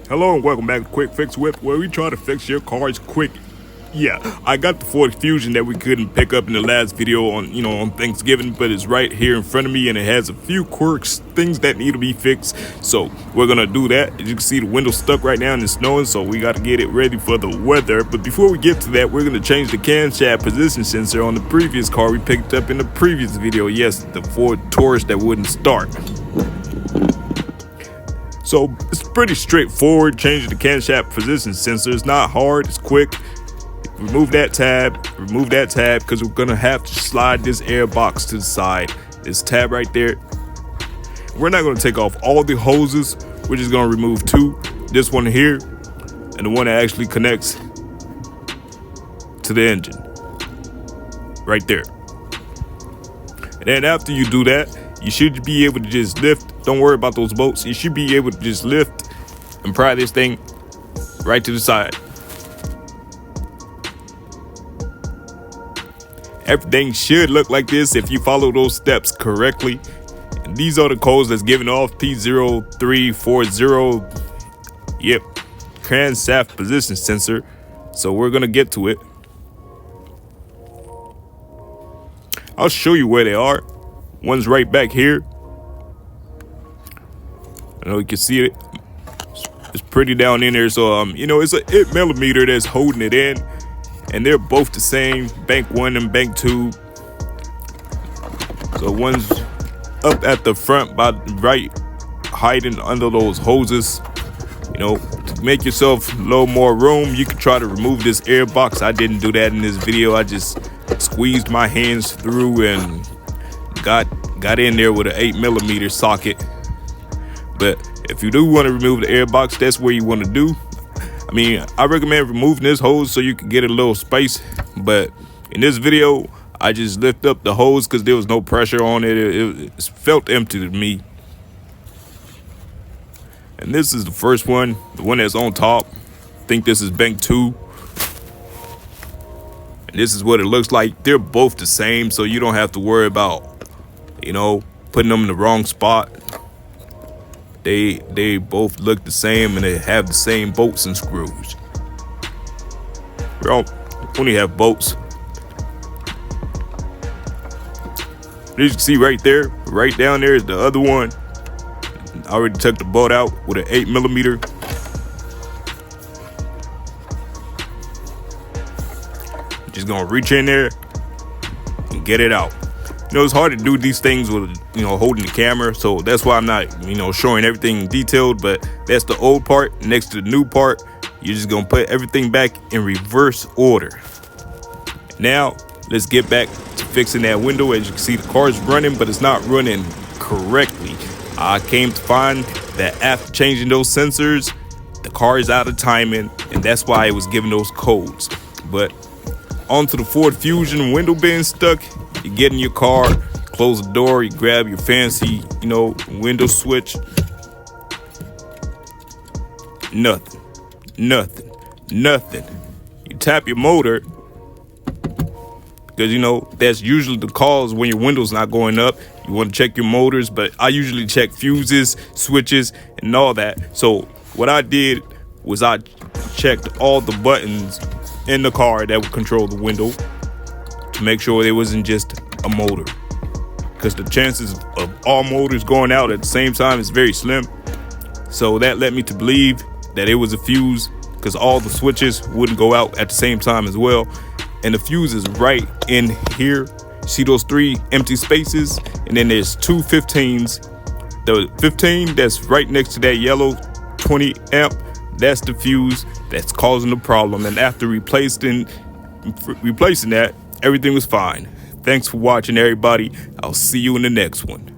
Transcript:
Hello and welcome back to QuickFix Whip, where we try to fix your cars quick. Yeah, I got the Ford Fusion that we couldn't pick up in the last video on Thanksgiving, but it's right here in front of me and it has a few quirks, things that need to be fixed. So we're gonna do that. As you can see, the window's stuck right now and it's snowing, so we gotta get it ready for the weather. But before we get to that, we're gonna change the camshaft position sensor on the previous car we picked up in the previous video. Yes, the Ford Taurus that wouldn't start. So it's pretty straightforward, changing the camshaft position sensor. It's not hard, it's quick. Remove that tab, because we're gonna have to slide this air box to the side. This tab right there. We're not gonna take off all the hoses, we're just gonna remove two. This one here, and the one that actually connects to the engine. Right there. And then after you do that, you should be able to just lift. Don't worry about those bolts. You should be able to just lift and pry this thing right to the side. Everything should look like this if you follow those steps correctly. And these are the codes that's given off: P0340. Yep, camshaft position sensor. So we're gonna get to it. I'll show you where they are. One's right back here. I know you can see it. It's pretty down in there. So it's a 8mm that's holding it in, and they're both the same, bank 1 and bank 2. So one's up at the front by the right, hiding under those hoses. To make yourself a little more room, you can try to remove this air box. I didn't do that in this video. I just squeezed my hands through and got in there with an 8mm socket. But if you do want to remove the air box, that's where you want to do. I recommend removing this hose so you can get a little space. But in this video, I just lift up the hose because there was no pressure on it. It felt empty to me. And this is the first one, the one that's on top. I think this is bank 2. And this is what it looks like. They're both the same, so you don't have to worry about putting them in the wrong spot. They both look the same and they have the same bolts and screws. We only have bolts. As you can see right there, right down there is the other one. I already took the bolt out with an 8mm. Just gonna reach in there and get it out. It's hard to do these things with holding the camera, so that's why I'm not showing everything detailed. But that's the old part. Next to the new part, you're just gonna put everything back in reverse order. Now let's get back to fixing that window. As you can see, the car's running, but it's not running correctly. I came to find that after changing those sensors, the car is out of timing, and that's why it was giving those codes. But onto the Ford Fusion, window being stuck, you get in your car, close the door, you grab your fancy, window switch. Nothing. You tap your motor, because that's usually the cause when your window's not going up. You want to check your motors, but I usually check fuses, switches, and all that. So what I did was I checked all the buttons in the car that would control the window to make sure it wasn't just a motor, because the chances of all motors going out at the same time is very slim. So that led me to believe that it was a fuse, because all the switches wouldn't go out at the same time as well. And the fuse is right in here. See those 3 empty spaces, and then there's 2 15s. The 15 that's right next to that yellow 20 amp, that's the fuse that's causing the problem. And after replacing that, everything was fine. Thanks for watching, everybody. I'll see you in the next one.